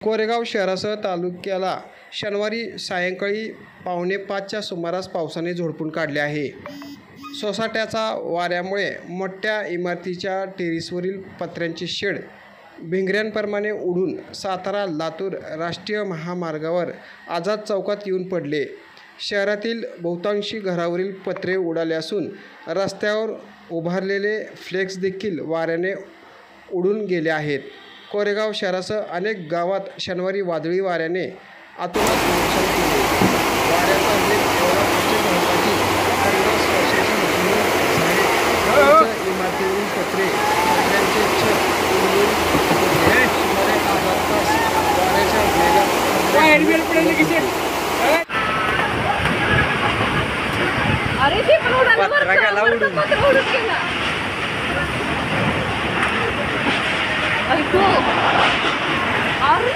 कोरेगाव शहरासह तालुक्याला शनिवारी सायंकाळी 4:45च्या सुमारास पावसाने झोडपून काढले आहे. सोसाट्याच्या वाऱ्यामुळे मोठ्या इमारतीच्या टेरेसवरील पत्र्यांचे शेड भिंगऱ्यांप्रमाणे उडून सातारा लातूर राष्ट्रीय महामार्गावर आझाद चौकात येऊन पडले. शहरातील बहुतांशी घरावरील पत्रे उडाले असून रस्त्यावर उभारलेले फ्लेक्स देखील वाऱ्याने उडून गेले आहेत. कोरेगाव शहरासह अनेक गावात शनिवारी वादळी वाऱ्याने अतोनात नुकसान केले. वाऱ्याचा वेग एवढा प्रचंड होता की 50 वर्षाची जुनी झाडे, इमारतीवरील पत्रे, पत्र्यांचे छत उडवून पडले. सुमारे अर्धा तास वाऱ्याच्या वेगात अरे ते पण उडून गेला. अरे